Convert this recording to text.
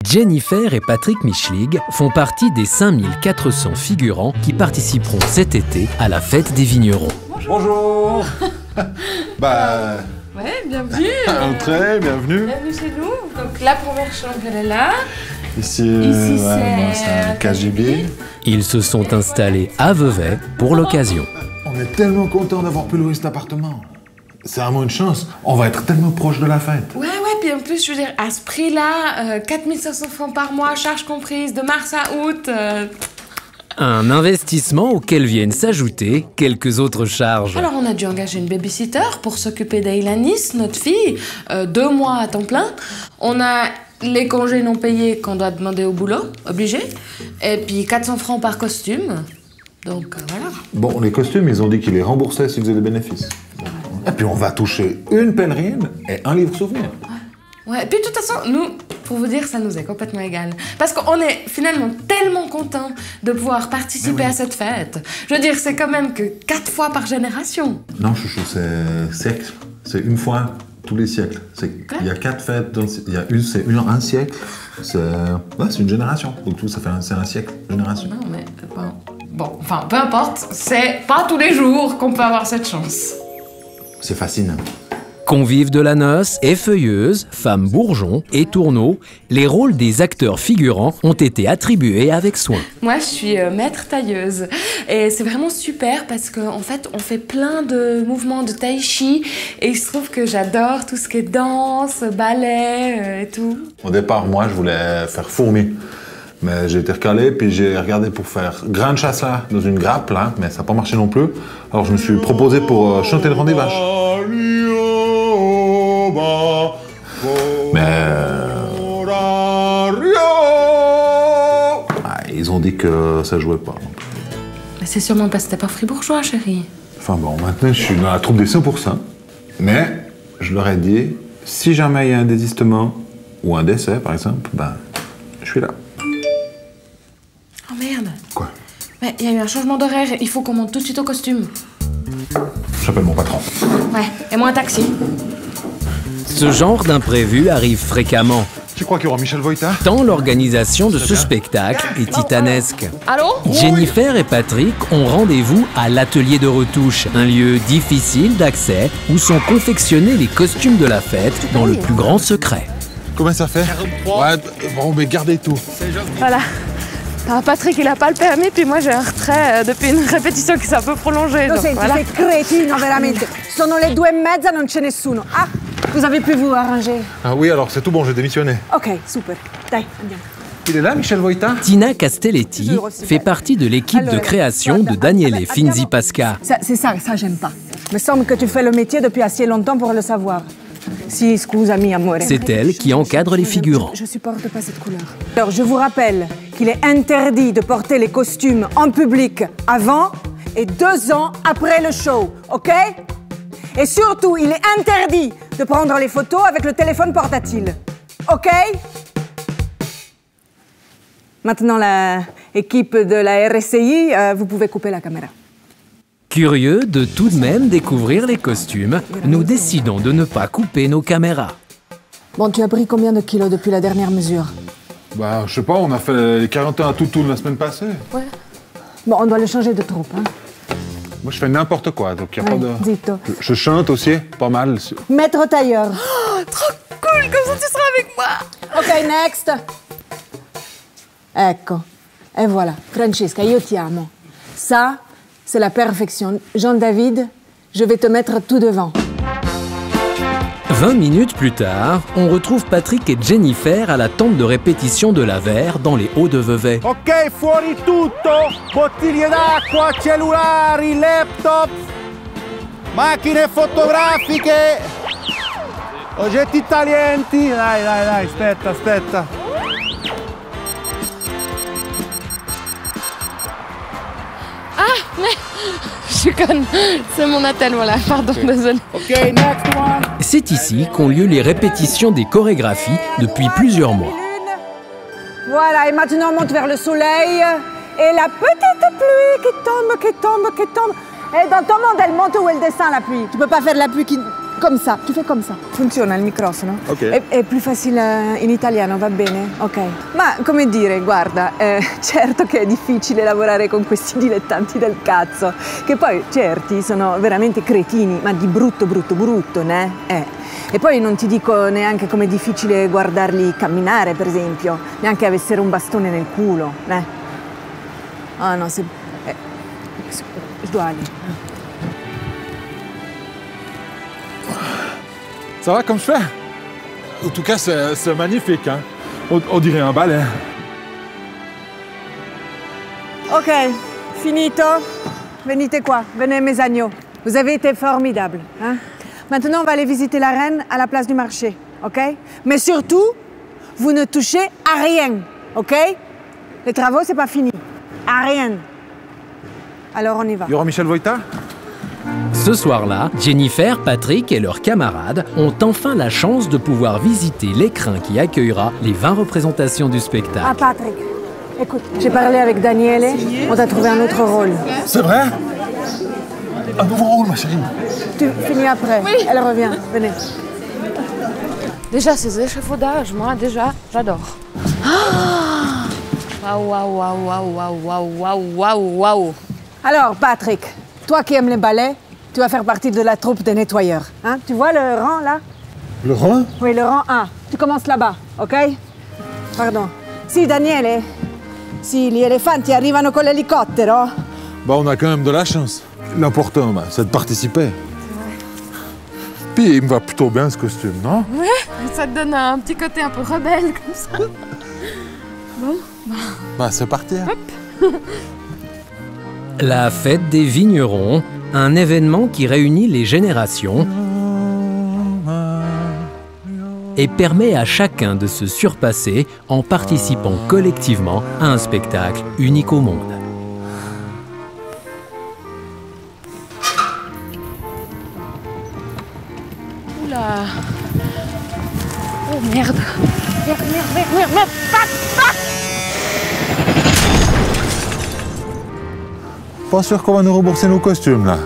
Jennifer et Patrick Michlig font partie des 5400 figurants qui participeront cet été à la fête des vignerons. Bonjour. Ouais, bienvenue. Entrez, bienvenue. Bienvenue chez nous. Donc la première chambre, elle est là. Ici, c'est un KGB. Ils se sont installés à Vevey pour l'occasion. On est tellement contents d'avoir pu louer cet appartement. C'est vraiment une chance. On va être tellement proche de la fête. Ouais, puis en plus, je veux dire, à ce prix-là, 4500 francs par mois, charges comprises, de mars à août. Un investissement auquel viennent s'ajouter quelques autres charges. Alors, on a dû engager une babysitter pour s'occuper d'Ailanis, notre fille, 2 mois à temps plein. On a les congés non payés qu'on doit demander au boulot, obligé. Et puis 400 francs par costume. Donc, voilà. Bon, les costumes, ils ont dit qu'ils les remboursaient s'ils faisaient des bénéfices. Et puis on va toucher une pèlerine et un livre souvenir. Ouais, et puis de toute façon, nous, pour vous dire, ça nous est complètement égal. Parce qu'on est finalement tellement contents de pouvoir participer à cette fête. Je veux dire, c'est quand même que 4 fois par génération. Non, chouchou, c'est siècle. C'est une fois tous les siècles. Il y a 4 fêtes, il y a un siècle. C'est une génération. Donc tout, c'est un siècle, génération. Non, mais bon, enfin, peu importe, c'est pas tous les jours qu'on peut avoir cette chance. C'est fascinant. Convives de la noce, effeuilleuses, femmes bourgeons et tourneaux, les rôles des acteurs figurants ont été attribués avec soin. Moi, je suis maître tailleuse et c'est vraiment super parce qu'en fait, on fait plein de mouvements de tai chi et il se trouve que j'adore tout ce qui est danse, ballet et tout. Au départ, moi, je voulais faire fourmi. Mais j'ai été recalé, puis j'ai regardé pour faire grain de chasse là, dans une grappe là, mais ça n'a pas marché non plus. Alors je me suis proposé pour chanter le rang des vaches. Mais ils ont dit que ça jouait pas. Mais c'est sûrement parce que t'es pas fribourgeois, chérie. Enfin bon, maintenant je suis dans la troupe des 100%. Mais je leur ai dit, si jamais il y a un désistement ou un décès par exemple, je suis là. Oh merde. Quoi? Mais il y a eu un changement d'horaire, il faut qu'on monte tout de suite au costume. J'appelle mon patron. Ouais, et moi un taxi. Ce genre d'imprévu arrive fréquemment, Tu crois qu'il y aura Michel Voïta? tant l'organisation de ce spectacle est titanesque. Allô? Jennifer et Patrick ont rendez-vous à l'atelier de retouche, un lieu difficile d'accès où sont confectionnés les costumes de la fête dans le plus grand secret. Combien ça fait? 43. Ouais, bon, mais gardez tout. Voilà. Patrick, il a pas le permis, puis moi j'ai un retrait depuis une répétition qui s'est un peu prolongée. Lo senti, sei cretino, veramente. Sono le 2:30, non c'è nessuno. Ah, vous avez pu vous arranger. Ah oui, alors c'est tout bon, j'ai démissionné. Ok, super. Dai, andiamo. Il est là, Michel Voïta? Tina Castelletti fait partie de l'équipe de création de Daniele Finzi Pasca. C'est ça j'aime pas. Me semble que tu fais le métier depuis assez longtemps pour le savoir. Si, scusami, amore. C'est elle qui encadre les figurants. Je supporte pas cette couleur. Alors, je vous rappelle qu'il est interdit de porter les costumes en public avant et 2 ans après le show, ok? Et surtout, il est interdit de prendre les photos avec le téléphone portatile, ok? Maintenant, l'équipe de la RSI, vous pouvez couper la caméra. Curieux de tout de même découvrir les costumes, nous décidons de ne pas couper nos caméras. Bon, tu as pris combien de kilos depuis la dernière mesure? Je sais pas, on a fait les 41 à Toutoun la semaine passée. Ouais. Bon, on doit le changer de troupe, hein? Moi, je fais n'importe quoi, donc il n'y a pas de... Zitto. Je chante aussi, pas mal. Maître tailleur. Oh, trop cool, comme ça tu seras avec moi. Ok, next. Ecco. Et voilà. Francesca, io ti amo. Ça, c'est la perfection. Jean-David, je vais te mettre tout devant. 20 minutes plus tard, on retrouve Patrick et Jennifer à la tente de répétition de la Verre dans les Hauts de Vevey. Ok, fuori tutto, bottiglie d'acqua, cellulari, laptop, macchine fotografiche, oggetti taglienti. Dai, aspetta. Je suis conne. C'est mon attel, voilà. Pardon, désolé. Ok, next one. C'est ici qu'ont lieu les répétitions des chorégraphies depuis plusieurs mois. Voilà, et maintenant on monte vers le soleil. Et la petite pluie qui tombe. Et dans ton monde, elle monte ou elle descend, la pluie. Tu peux pas faire de la pluie qui... Comme ça, tu fai come ça. Funziona il microfono? Ok. È più facile in italiano, va bene? Ok. Ma come dire, guarda, certo che è difficile lavorare con questi dilettanti del cazzo, che poi certi sono veramente cretini, ma di brutto, né? E poi non ti dico neanche com'è difficile guardarli camminare, per esempio, neanche avessero un bastone nel culo, né? Ah no, se... je dois aller. Ça va comme je fais? En tout cas, c'est magnifique, hein? On dirait un ballet. Ok, finito. Venite qua, venez mes agneaux. Vous avez été formidables, hein? Maintenant, on va aller visiter la reine à la place du marché, ok? Mais surtout, vous ne touchez à rien, ok? Les travaux, c'est pas fini. À rien. Alors, on y va. Il y aura Michel Voïta? Ce soir-là, Jennifer, Patrick et leurs camarades ont enfin la chance de pouvoir visiter l'écrin qui accueillera les 20 représentations du spectacle. Ah, Patrick, écoute, j'ai parlé avec Daniele, on t'a trouvé un autre rôle. C'est vrai? Un nouveau rôle, ma chérie. Tu finis après, elle revient, venez. Déjà, ces échafaudages, moi, déjà, j'adore. Waouh, waouh, waouh, waouh, waouh, waouh, waouh, waouh. Alors, Patrick, toi qui aimes les ballets, tu vas faire partie de la troupe des nettoyeurs. Hein? Tu vois le rang, là? Le rang? Oui, le rang 1. Tu commences là-bas, ok? Pardon. Si, Daniele, si gli elefanti arrivano con l'elicottero... Bah, on a quand même de la chance. L'important, bah, c'est de participer. Puis, il me va plutôt bien, ce costume, non? Ouais, ça te donne un petit côté un peu rebelle, comme ça. Bon, Bah, c'est parti. Hein. La fête des vignerons, un événement qui réunit les générations et permet à chacun de se surpasser en participant collectivement à un spectacle unique au monde. Oula. Oh merde. Merde. Pas sûr qu'on va nous rembourser nos costumes, là.